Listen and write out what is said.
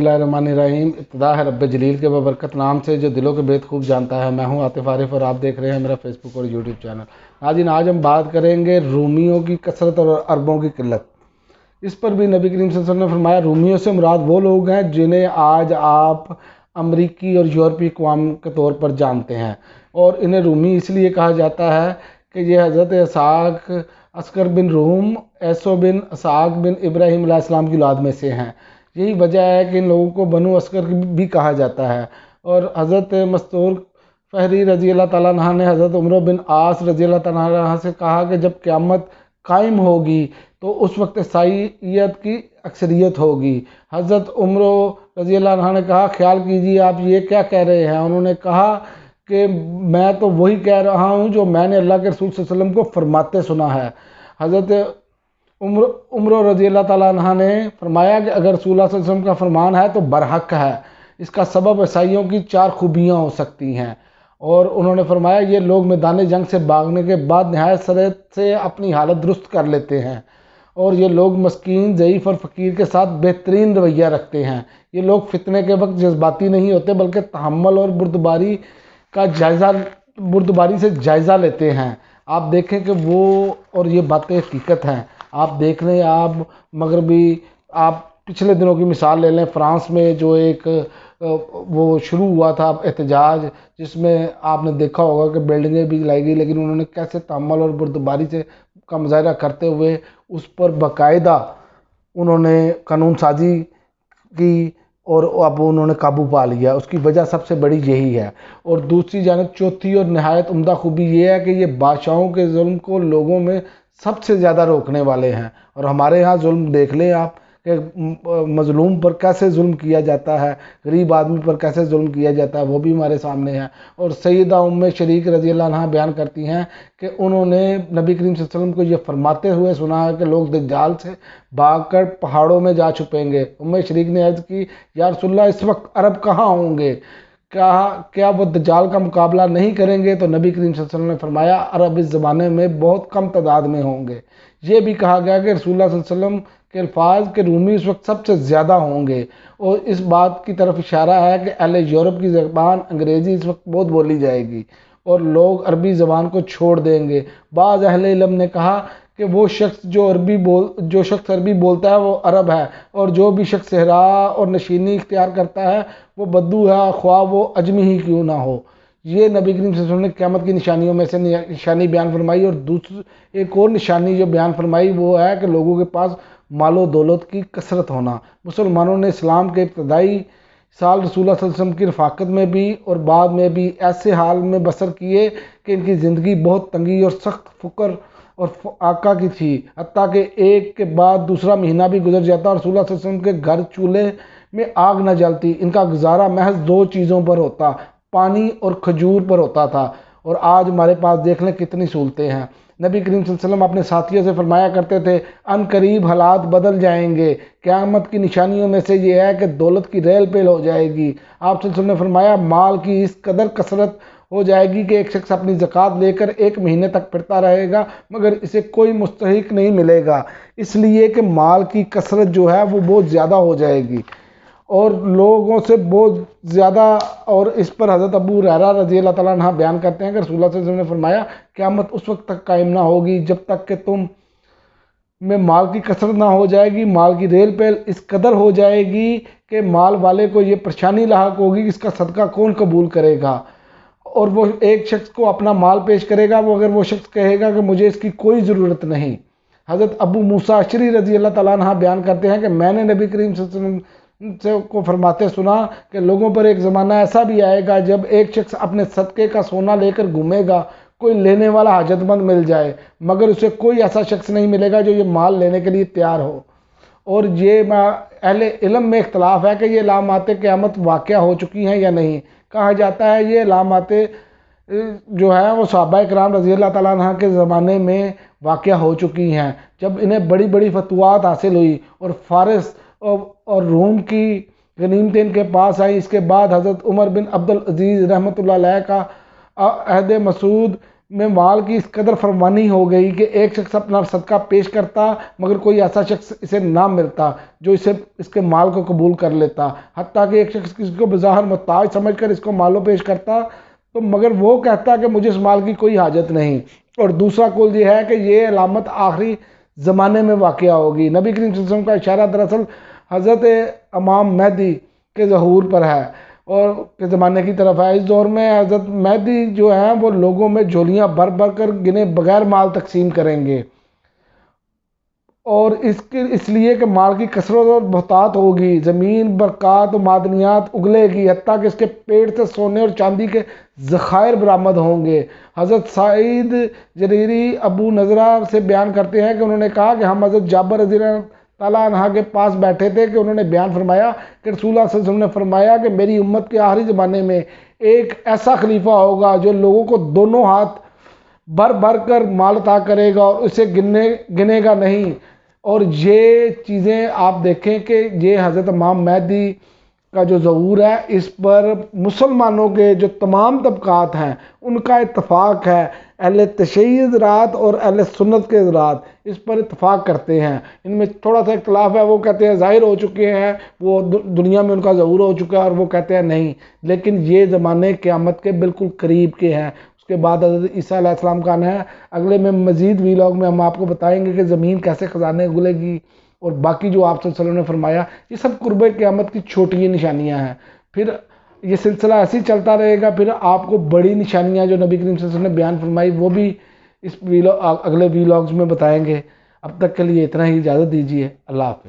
बिस्मिल्लाहिर्रहमानिर्रहीम। इब्तिदा है रब्बे जलील के बबरकत नाम से जो दिलों के भेद खूब जानता है। मैं हूं आतिफ आरिफ और आप देख रहे हैं मेरा फेसबुक और यूट्यूब चैनल। नाज़रीन, आज हम बात करेंगे रूमियों की कसरत और अरबों की किल्लत। इस पर भी नबी करीम सल्लल्लाहु अलैहि वसल्लम ने फरमाया, रूमियों से मुराद वो लोग हैं जिन्हें आज आप अमरीकी और यूरोपीय अक़वाम के तौर पर जानते हैं, और इन्हें रूमी इसलिए कहा जाता है कि ये हज़रत इसहाक़ अस्कर बिन रूम ऐसो बिन इसहाक़ बिन इब्राहीम अलैहिस्सलाम की औलाद में से हैं। यही वजह है कि इन लोगों को बनु अस्कर भी कहा जाता है। और हज़रत मस्तूर फहरी रज़ी अल्लाह ताला अन्हा ने हज़रत उमर बिन आस रज़ी अल्लाह ताला अन्हा से कहा कि जब क़यामत कायम होगी तो उस वक्त ईसाईयत की अक्सरियत होगी। हज़रत उमर रज़ी अल्लाह अन्हा ने कहा, ख्याल कीजिए आप ये क्या कह रहे हैं। उन्होंने कहा कि मैं तो वही कह रहा हूँ जो मैंने अल्लाह के रसूल सल्लल्लाहु अलैहि वसल्लम को फरमाते सुना है। हज़रत उमर रज़ी अल्लाह ताला अन्हा ने फरमाया कि अगर रसूल सल्लल्लाहु अलैहि वसल्लम का फरमान है तो बरहक है। इसका सबब ईसाइयों की 4 खूबियाँ हो सकती हैं। और उन्होंने फरमाया, ये लोग मैदान जंग से भागने के बाद नहायत सरत से अपनी हालत दुरुस्त कर लेते हैं, और ये लोग मस्कीन, ज़ईफ़ और फ़कीर के साथ बेहतरीन रवैया रखते हैं। ये लोग फितने के वक्त जज्बाती नहीं होते बल्कि तहम्मुल और बुर्दबारी से जायज़ा लेते हैं। आप देखें कि वो और ये बातें हकीकत हैं। आप देख लें, आप मगरबी, आप पिछले दिनों की मिसाल ले लें, फ्रांस में जो एक वो शुरू हुआ था एहतजाज, जिसमें आपने देखा होगा कि बिल्डिंगें भी लाई गई, लेकिन उन्होंने कैसे तहम्मुल और बुर्दबारी से का मुजाहरा करते हुए उस पर बाकायदा उन्होंने कानून साजी की और अब उन्होंने काबू पा लिया। उसकी वजह सबसे बड़ी यही है। और दूसरी जानिब चौथी और नहायत उम्दा खूबी ये है कि ये बादशाहों के जुल्म को लोगों में सबसे ज़्यादा रोकने वाले हैं। और हमारे यहाँ जुल्म देख लें आप कि मज़लूम पर कैसे जुल्म किया जाता है, गरीब आदमी पर कैसे जुल्म किया जाता है, वो भी हमारे सामने है। और सैयदा उम्मे शरीक रज़ी अल्लाह अन्हा बयान करती हैं कि उन्होंने नबी करीम सल्लल्लाहु अलैहि वसल्लम को ये फरमाते हुए सुना है कि लोग दज्जाल से भागकर पहाड़ों में जा छुपेंगे। उम्मे शरीक ने अर्ज़ की, या रसूलल्लाह, इस वक्त अरब कहाँ होंगे? क्या वो दज्जाल का मुकाबला नहीं करेंगे? तो नबी करीम सल्लल्लाहु अलैहि वसल्लम ने फरमाया, अरब इस ज़माने में बहुत कम तादाद में होंगे। ये भी कहा गया कि रसूलुल्लाह सल्लल्लाहु अलैहि वसल्लम के अल्फाज के रूमी इस वक्त सबसे ज़्यादा होंगे। और इस बात की तरफ इशारा है कि अहले यूरोप की ज़बान अंग्रेज़ी इस वक्त बहुत बोली जाएगी और लोग अरबी ज़बान को छोड़ देंगे। बाज़ अहले इल्म ने कहा कि जो शख्स अरबी बोलता है वो अरब है, और जो भी शख्स सहरा और नशीनी इख्तियार करता है वो बद्दू है, ख्वाह वो अजमी ही क्यों ना हो। ये नबी करीम सल्लल्लाहु अलैहि वसल्लम ने क़यामत की निशानियों में से निशानी बयान फरमाई। और दूसरी एक और निशानी जो बयान फरमाई वो है कि लोगों के पास मालो दौलत की कसरत होना। मुसलमानों ने इस्लाम के इब्तदाई साल रसूलुल्लाह सल्लल्लाहु अलैहि वसल्लम की रफ़ाकत में भी और बाद में भी ऐसे हाल में बसर किए कि इनकी ज़िंदगी बहुत तंगी और सख्त फ़ुक़र और आका की थी। हत्ता कि एक के बाद दूसरा महीना भी गुजर जाता और रसूलुल्लाह सल्लल्लाहु अलैहि वसल्लम के घर चूल्हे में आग न जलती। इनका गुजारा महज 2 चीज़ों पर होता, पानी और खजूर पर होता था। और आज हमारे पास देख लें कितनी सहूलतें हैं। नबी करीम सल्लल्लाहु अलैहि वसल्लम अपने साथियों से फरमाया करते थे, अन करीब हालात बदल जाएंगे। क़यामत की निशानियों में से ये है कि दौलत की रेल पेल हो जाएगी। आप सल्लल्लाहु अलैहि वसल्लम ने फरमाया, माल की इस कदर कसरत हो जाएगी कि एक शख्स अपनी ज़कात लेकर 1 महीने तक फिरता रहेगा मगर इसे कोई मुस्तहिक नहीं मिलेगा, इसलिए कि माल की कसरत जो है वो बहुत ज़्यादा हो जाएगी और लोगों से बहुत ज़्यादा। और इस पर हज़रत अबू हुरैरा रज़ी अल्लाह ताला अन्हु बयान करते हैं कि रसूलुल्लाह सल्लल्लाहु अलैहि वसल्लम ने फरमाया, क़यामत उस वक्त तक कायम ना होगी जब तक कि तुम में माल की कसरत ना हो जाएगी। माल की रेल पेल इस कदर हो जाएगी कि माल वाले को ये परेशानी लाहक होगी कि इसका सदका कौन कबूल करेगा। और वो एक शख्स को अपना माल पेश करेगा, वो अगर वो शख्स कहेगा कि मुझे इसकी कोई ज़रूरत नहीं। हज़रत अबू मूसा अशरी रज़ी अल्लाह ताला अन्हु बयान करते हैं कि मैंने नबी करीम सल्लल्लाहु अलैहि वसल्लम को फरमाते सुना कि लोगों पर एक ज़माना ऐसा भी आएगा जब एक शख्स अपने सदक़े का सोना लेकर घूमेगा, कोई लेने वाला हाजतमंद मिल जाए मगर उसे कोई ऐसा शख्स नहीं मिलेगा जो ये माल लेने के लिए तैयार हो। और ये अहले इल्म में इख्तलाफ है कि ये लामाते क़यामत वाक़या हो चुकी हैं या नहीं। कहा जाता है ये लामाते जो है वो सहाबा इकराम रज़ी अल्लाह ताला अन्हु के ज़माने में वाक़या हो चुकी हैं, जब इन्हें बड़ी बड़ी फतवात हासिल हुई और फ़ारिस और रूम की गनीमतें इनके पास आई। इसके बाद हज़रत उमर बिन अब्दुल अज़ीज़ रहमतुल्लाह अलैह का अहद मसूद میں مال کی اس قدر فراوانی ہو گئی کہ ایک شخص اپنا صدقہ پیش کرتا مگر کوئی ایسا شخص اسے نہ ملتا جو اس کے مال کو قبول کر لیتا، حتیٰ کہ ایک شخص کسی کو بظاہر محتاج سمجھ کر اس کو مال و پیش کرتا تو مگر وہ کہتا کہ مجھے اس مال کی کوئی حاجت نہیں۔ اور دوسرا قول یہ ہے کہ یہ علامت آخری زمانے میں واقعہ ہوگی۔ نبی کریم صلی اللہ علیہ وسلم کا اشارہ دراصل حضرت امام مہدی کے ظہور پر ہے اور کے زمانے کی طرف ہے۔ اس دور میں حضرت مہدی جو ہیں وہ لوگوں میں جھولیاں بھر بھر کر گنے بغیر مال تقسیم کریں گے، اور اس لیے کہ مال کی کثرت اور بہتات ہوگی، زمین برکات و معدنیات اگلے گی، حتیٰ کہ اس کے پیٹ سے سونے اور چاندی کے ذخائر برآمد ہوں گے۔ حضرت سعید جریری ابو نضرہ سے بیان کرتے ہیں کہ انہوں نے کہا کہ ہم حضرت جابر رضی اللہ تعالیٰ عنہ کے پاس بیٹھے تھے کہ انہوں نے بیان فرمایا کہ رسول اللہ صلی اللہ علیہ وسلم نے فرمایا کہ میری امت کے آخری زمانے میں ایک ایسا خلیفہ ہوگا جو لوگوں کو دونوں ہاتھ بھر بھر کر مال عطا کرے گا اور اسے گنے گا نہیں۔ اور یہ چیزیں آپ دیکھیں کہ یہ حضرت امام مہدی کا جو ظہور ہے اس پر مسلمانوں کے جو تمام طبقات ہیں ان کا اتفاق ہے، اہل تشیع حضرات اور اہل سنت کے حضرات اس پر اتفاق کرتے ہیں۔ ان میں تھوڑا سا اختلاف ہے، وہ کہتے ہیں ظاہر ہو چکے ہیں، وہ دنیا میں ان کا ظہور ہو چکا ہے، اور وہ کہتے ہیں نہیں، لیکن یہ زمانے قیامت کے بالکل قریب کے ہیں۔ اس کے بعد حضرت عیسیٰ علیہ السلام کا آنا ہے۔ اگلے میں مزید ویلاگ میں ہم آپ کو بتائیں گے کہ زمین کیسے خزانے اگلے گی، اور باقی جو آپ صلی اللہ علیہ وسلم نے فرمایا یہ سب قرب قیامت کی چھوٹی نشانیاں ہیں۔ پھر یہ سلسلہ ایسے ہی چلتا رہے گا، پھر آپ کو بڑی نشانیاں جو نبی کریم صلی اللہ علیہ وسلم نے بیان فرمائی وہ بھی اگلے ویلاگز میں بتائیں گے۔ اب تک کے لیے اتنا ہی، اجازت دیجیے، اللہ حافظ۔